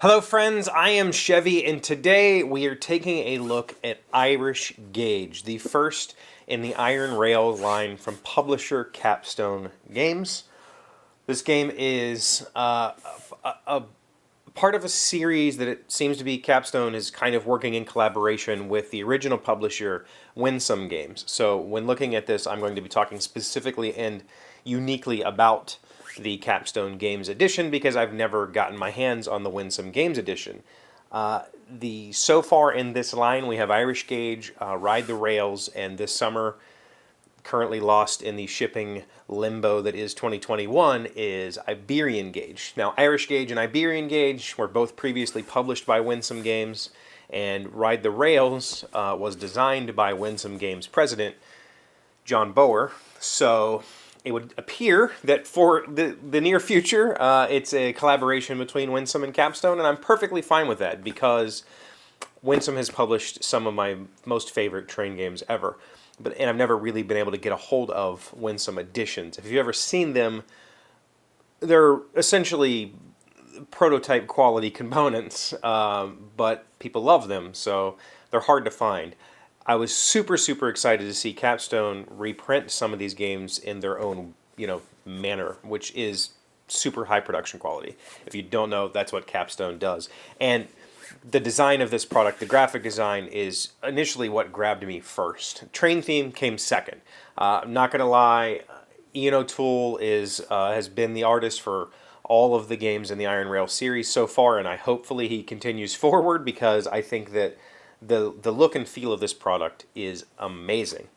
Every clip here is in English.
Hello friends, I am Chevee, and today we are taking a look at Irish Guage, the first in the Iron Rail line from publisher Capstone Games. This game is a part of a series that it seems to be Capstone is kind of working in collaboration with the original publisher Winsome Games. So when looking at this, I'm going to be talking specifically and uniquely about the Capstone Games edition because I've never gotten my hands on the Winsome Games edition. So far in this line we have Irish Guage, Ride the Rails, and this summer, currently lost in the shipping limbo that is 2021, is Iberian Guage. Now, Irish Guage and Iberian Guage were both previously published by Winsome Games, and Ride the Rails was designed by Winsome Games president John Bower. So it would appear that for the near future, it's a collaboration between Winsome and Capstone, and I'm perfectly fine with that because Winsome has published some of my most favorite train games ever. And I've never really been able to get a hold of Winsome editions. If you've ever seen them, they're essentially prototype quality components, but people love them, so they're hard to find. I was super excited to see Capstone reprint some of these games in their own, manner, which is super high production quality. If you don't know, that's what Capstone does. And the design of this product, the graphic design, is initially what grabbed me first. Train theme came second. I'm not gonna lie, Ian O'Toole has been the artist for all of the games in the Iron Rail series so far, and hopefully he continues forward because I think that the look and feel of this product is amazing.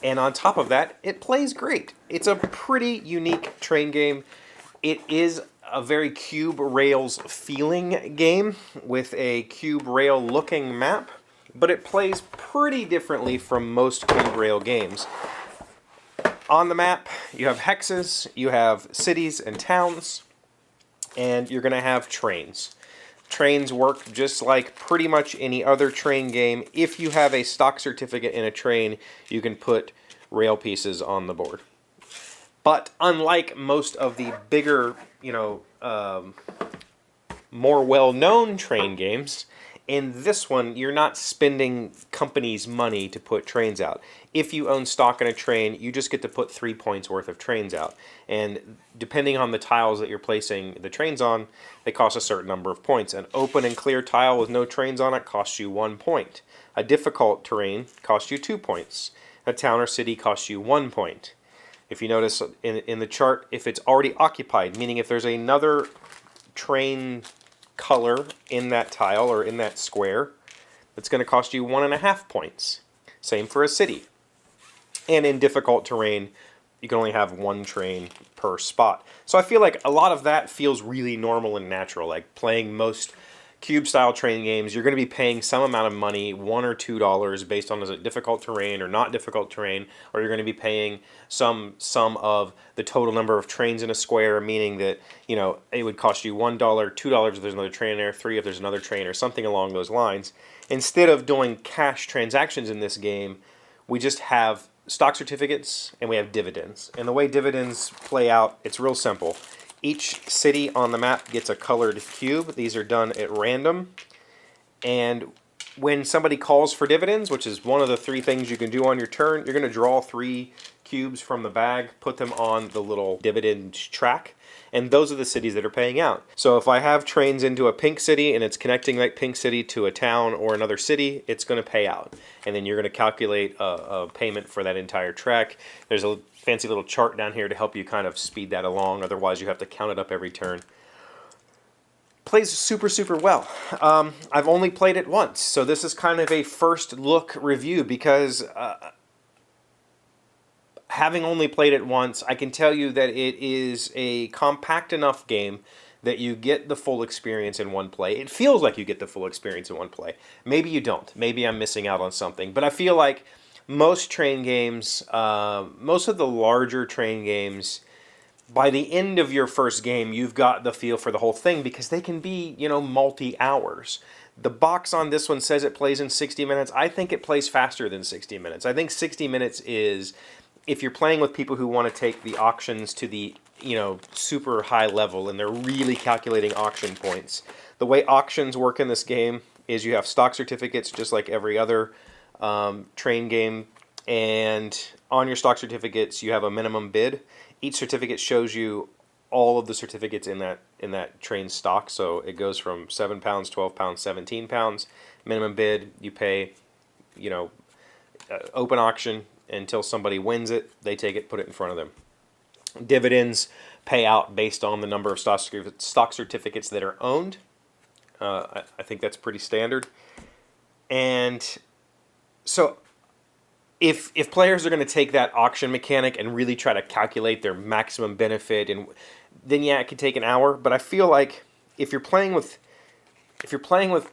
And on top of that, it plays great. It's a pretty unique train game. It is a very cube rails feeling game with a cube rail looking map, but it plays pretty differently from most cube rail games. On the map, you have hexes, you have cities and towns, and you're going to have trains. Trains work just like pretty much any other train game. If you have a stock certificate in a train, you can put rail pieces on the board. But unlike most of the bigger, more well-known train games, in this one, you're not spending companies' money to put trains out. If you own stock in a train, you just get to put 3 points worth of trains out. And depending on the tiles that you're placing the trains on, they cost a certain number of points. An open and clear tile with no trains on it costs you 1 point. A difficult terrain costs you 2 points. A town or city costs you 1 point. If you notice in the chart, if it's already occupied, meaning if there's another train color in that tile or in that square, it's going to cost you 1.5 points. Same for a city. And in difficult terrain, you can only have 1 train per spot. So I feel like a lot of that feels really normal and natural. Like playing most cube-style train games, you're going to be paying some amount of money, $1 or $2, based on is it difficult terrain or not difficult terrain, or you're going to be paying some sum of the total number of trains in a square, meaning that, it would cost you $1, $2 if there's another train there, $3 if there's another train, or something along those lines. Instead of doing cash transactions in this game, we just have stock certificates and we have dividends. And the way dividends play out, it's real simple. Each city on the map gets a colored cube. These are done at random. And when somebody calls for dividends, which is one of the 3 things you can do on your turn, you're going to draw 3 cubes from the bag, put them on the little dividend track, and those are the cities that are paying out. So if I have trains into a pink city and it's connecting that pink city to a town or another city, it's going to pay out. And then you're going to calculate a payment for that entire track. There's a fancy little chart down here to help you kind of speed that along, otherwise you have to count it up every turn. Plays super well. I've only played it once, so this is kind of a first look review because having only played it once, I can tell you that it is a compact enough game that you get the full experience in one play. It feels like you get the full experience in one play. Maybe you don't. Maybe I'm missing out on something. But I feel like most train games, most of the larger train games, by the end of your first game, you've got the feel for the whole thing because they can be, multi-hours. The box on this one says it plays in 60 minutes. I think it plays faster than 60 minutes. I think 60 minutes is, if you're playing with people who want to take the auctions to the, super high level and they're really calculating auction points, The way auctions work in this game is you have stock certificates just like every other train game, and on your stock certificates you have a minimum bid. Each certificate shows you all of the certificates in that train stock, so it goes from 7 pounds, 12 pounds, 17 pounds. Minimum bid, you pay, open auction until somebody wins it. They take it, put it in front of them. Dividends pay out based on the number of stock certificates that are owned. I think that's pretty standard. And so if players are going to take that auction mechanic and really try to calculate their maximum benefit, and then yeah, it could take an hour. But I feel like if you're playing with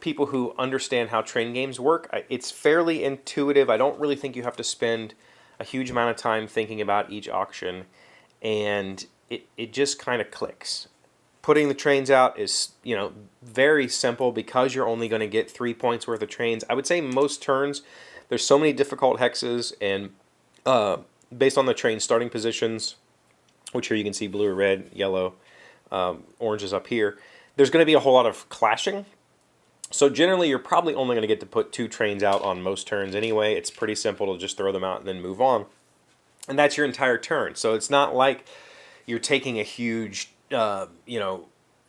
people who understand how train games work, it's fairly intuitive. I don't really think you have to spend a huge amount of time thinking about each auction, and it just kind of clicks. Putting the trains out is, very simple because you're only going to get 3 points worth of trains. I would say most turns, there's so many difficult hexes, and based on the train starting positions, which here you can see blue or red, yellow, orange is up here, there's going to be a whole lot of clashing. So generally you're probably only going to get to put 2 trains out on most turns anyway. It's pretty simple to just throw them out and then move on. And that's your entire turn. So it's not like you're taking a huge,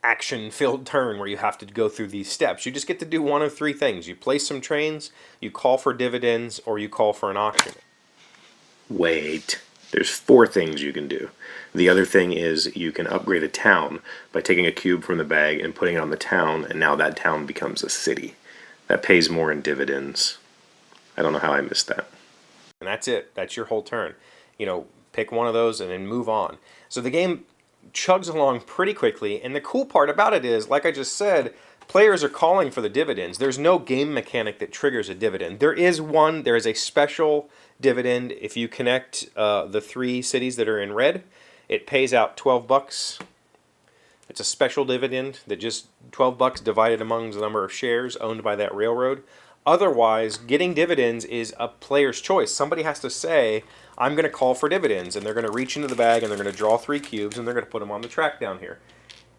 action-filled turn where you have to go through these steps. You just get to do one of 3 things. You place some trains, you call for dividends, or you call for an auction. Wait. There's 4 things you can do. The other thing is you can upgrade a town by taking a cube from the bag and putting it on the town, and now that town becomes a city. That pays more in dividends. I don't know how I missed that. And that's it. That's your whole turn. Pick one of those and then move on. So the game chugs along pretty quickly, and the cool part about it is, like I just said, players are calling for the dividends. There's no game mechanic that triggers a dividend. There is a special dividend if you connect the 3 cities that are in red. It pays out $12. It's a special dividend that just $12 divided among the number of shares owned by that railroad. Otherwise, getting dividends is a player's choice. Somebody has to say, I'm going to call for dividends, and they're going to reach into the bag and they're going to draw 3 cubes and they're going to put them on the track down here.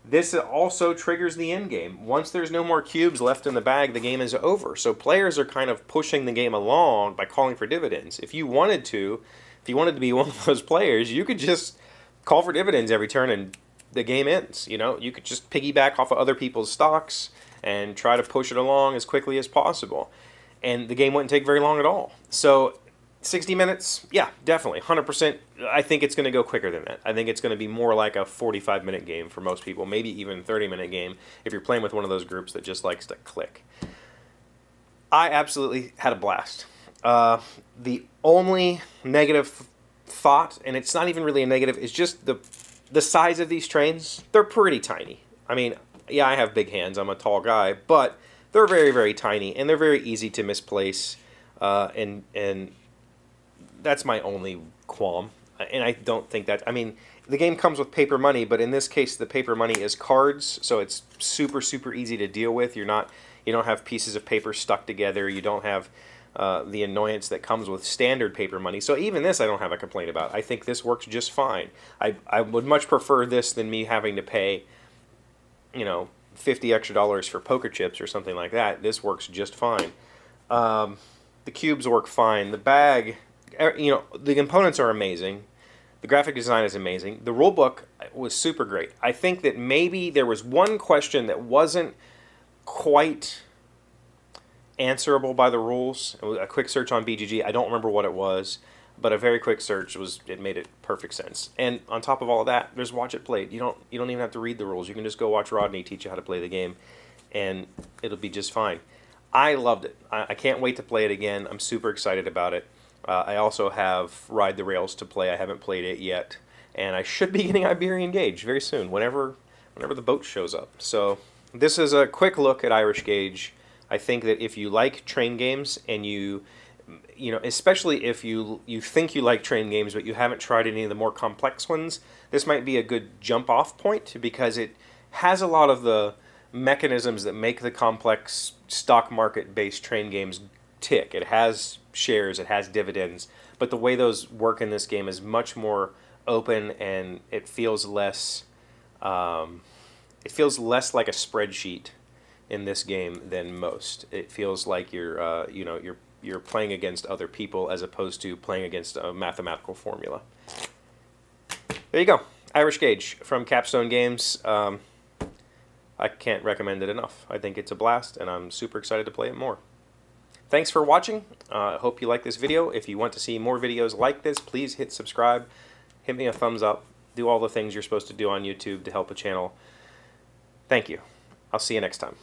This also triggers the end game. Once there's no more cubes left in the bag, the game is over. So players are kind of pushing the game along by calling for dividends. If you wanted to be one of those players, you could just call for dividends every turn and the game ends. You could just piggyback off of other people's stocks and try to push it along as quickly as possible. And the game wouldn't take very long at all. So 60 minutes, yeah, definitely, 100%. I think it's going to go quicker than that. I think it's going to be more like a 45-minute game for most people, maybe even 30-minute game if you're playing with one of those groups that just likes to click. I absolutely had a blast. The only negative thought, and it's not even really a negative, is just the size of these trains. They're pretty tiny. I mean, yeah, I have big hands. I'm a tall guy, but they're very, very tiny, and they're very easy to misplace, and that's my only qualm. And I don't think that, the game comes with paper money, but in this case, the paper money is cards, so it's super, super easy to deal with. You don't have pieces of paper stuck together. You don't have the annoyance that comes with standard paper money. So even this I don't have a complaint about. I think this works just fine. I would much prefer this than me having to pay, $50 extra for poker chips or something like that. This works just fine. The cubes work fine. The bag, the components are amazing. The graphic design is amazing. The rule book was super great. I think that maybe there was one question that wasn't quite answerable by the rules. It was a quick search on BGG. I don't remember what it was, but a very quick search made it perfect sense. And on top of all of that, there's Watch It Played. You don't even have to read the rules. You can just go watch Rodney teach you how to play the game, and it'll be just fine. I loved it. I can't wait to play it again. I'm super excited about it. I also have Ride the Rails to play. I haven't played it yet, and I should be getting Iberian Gauge very soon, whenever the boat shows up. So this is a quick look at Irish Gauge. I think that if you like train games, and especially if you think you like train games but you haven't tried any of the more complex ones, this might be a good jump-off point because it has a lot of the mechanisms that make the complex stock market-based train games tick. It has shares, it has dividends, but the way those work in this game is much more open, and it feels less like a spreadsheet in this game than most. It feels like you're you're playing against other people as opposed to playing against a mathematical formula. There you go, Irish Gauge from Capstone Games. I can't recommend it enough. I think it's a blast, and I'm super excited to play it more. Thanks for watching. I hope you like this video. If you want to see more videos like this, please hit subscribe, hit me a thumbs up, do all the things you're supposed to do on YouTube to help a channel. Thank you. I'll see you next time.